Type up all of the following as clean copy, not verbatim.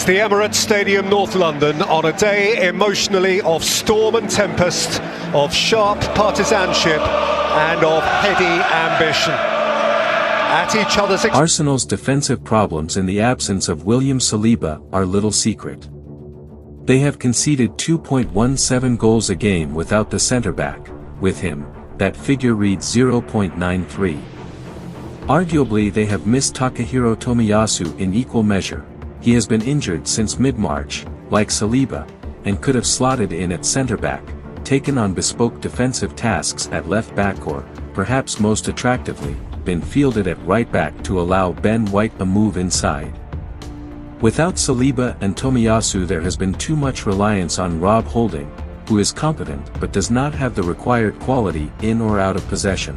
the Emirates Stadium, North London, on a day emotionally of storm and tempest, of sharp partisanship and of heady ambition. At each other's Arsenal's defensive problems in the absence of William Saliba are little secret. They have conceded 2.17 goals a game without the centre-back. With him, that figure reads 0.93. Arguably they have missed Takahiro Tomiyasu in equal measure. He has been injured since mid-March, like Saliba, and could have slotted in at centre-back, taken on bespoke defensive tasks at left-back or, perhaps most attractively, been fielded at right-back to allow Ben White a move inside. Without Saliba and Tomiyasu there has been too much reliance on Rob Holding, who is competent but does not have the required quality in or out of possession.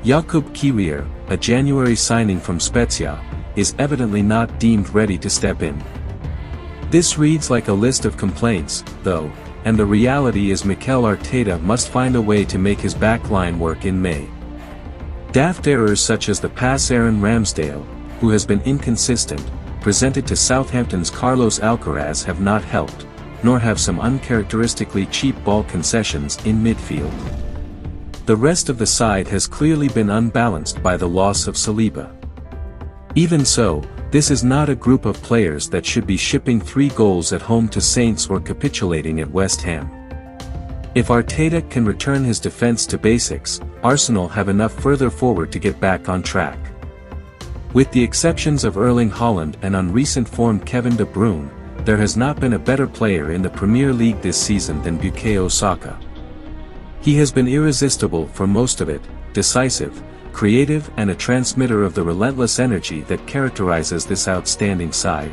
Jakub Kiwior, a January signing from Spezia, is evidently not deemed ready to step in. This reads like a list of complaints, though, and the reality is Mikel Arteta must find a way to make his back line work in May. Daft errors such as the pass Aaron Ramsdale, who has been inconsistent, presented to Southampton's Carlos Alcaraz have not helped, nor have some uncharacteristically cheap ball concessions in midfield. The rest of the side has clearly been unbalanced by the loss of Saliba. Even so, this is not a group of players that should be shipping 3 goals at home to Saints or capitulating at West Ham. If Arteta can return his defense to basics, Arsenal have enough further forward to get back on track. With the exceptions of Erling Haaland and on recent form Kevin De Bruyne, there has not been a better player in the Premier League this season than BUKAYO SAKA. He has been irresistible for most of it, decisive, creative and a transmitter of the relentless energy that characterizes this outstanding side.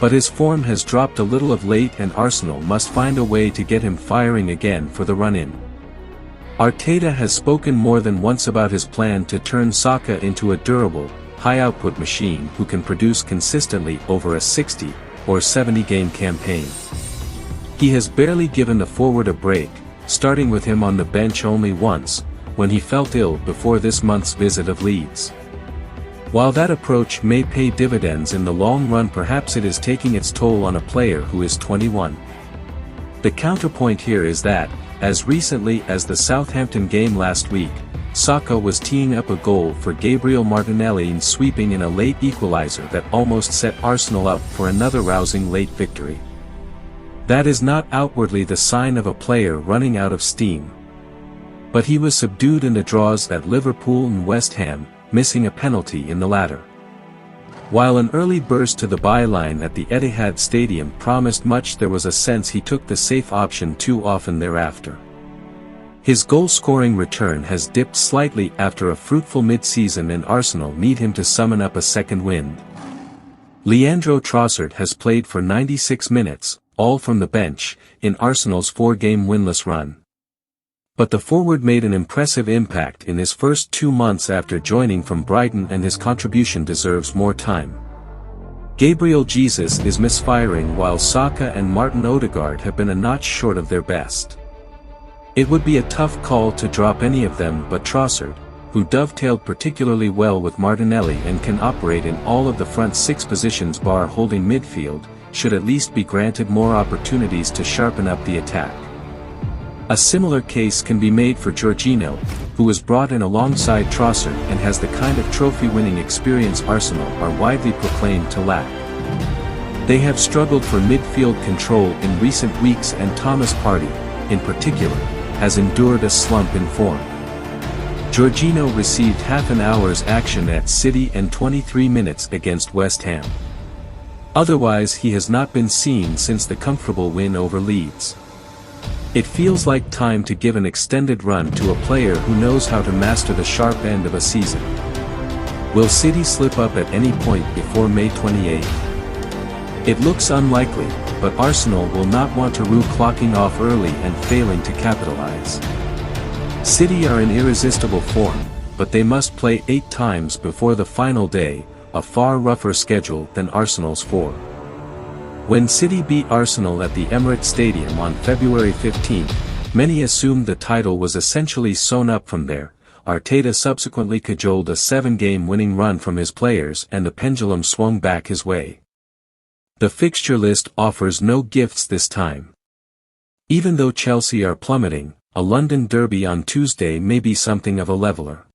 But his form has dropped a little of late and Arsenal must find a way to get him firing again for the run-in. Arteta has spoken more than once about his plan to turn Saka into a durable, high-output machine who can produce consistently over a 60 or 70-game campaign. He has barely given the forward a break, starting with him on the bench only once, when he felt ill before this month's visit of Leeds. While that approach may pay dividends in the long run, perhaps it is taking its toll on a player who is 21. The counterpoint here is that, as recently as the Southampton game last week, Saka was teeing up a goal for Gabriel Martinelli and sweeping in a late equalizer that almost set Arsenal up for another rousing late victory. That is not outwardly the sign of a player running out of steam. But he was subdued in the draws at Liverpool and West Ham, missing a penalty in the latter. While an early burst to the byline at the Etihad Stadium promised much, there was a sense he took the safe option too often thereafter. His goal-scoring return has dipped slightly after a fruitful mid-season and Arsenal need him to summon up a second wind. Leandro Trossard has played for 96 minutes, all from the bench, in Arsenal's 4-game winless run. But the forward made an impressive impact in his first 2 months after joining from Brighton and his contribution deserves more time. Gabriel Jesus is misfiring while Saka and Martin Odegaard have been a notch short of their best. It would be a tough call to drop any of them but Trossard, who dovetailed particularly well with Martinelli and can operate in all of the front 6 positions bar holding midfield, should at least be granted more opportunities to sharpen up the attack. A similar case can be made for Jorginho, who was brought in alongside Trossard and has the kind of trophy-winning experience Arsenal are widely proclaimed to lack. They have struggled for midfield control in recent weeks and Thomas Partey, in particular, has endured a slump in form. Jorginho received half an hour's action at City and 23 minutes against West Ham. Otherwise he has not been seen since the comfortable win over Leeds. It feels like time to give an extended run to a player who knows how to master the sharp end of a season. Will City slip up at any point before May 28? It looks unlikely, but Arsenal will not want to rue clocking off early and failing to capitalize. City are in irresistible form, but they must play 8 times before the final day, a far rougher schedule than Arsenal's 4. When City beat Arsenal at the Emirates Stadium on February 15, many assumed the title was essentially sewn up from there. Arteta subsequently cajoled a 7-game winning run from his players and the pendulum swung back his way. The fixture list offers no gifts this time. Even though Chelsea are plummeting, a London derby on Tuesday may be something of a leveler.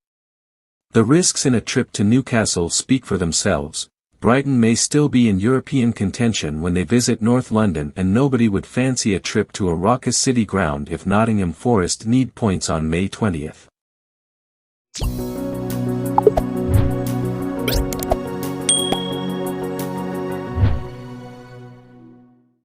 The risks in a trip to Newcastle speak for themselves. Brighton may still be in European contention when they visit North London, and nobody would fancy a trip to a raucous city ground if Nottingham Forest need points on May 20th.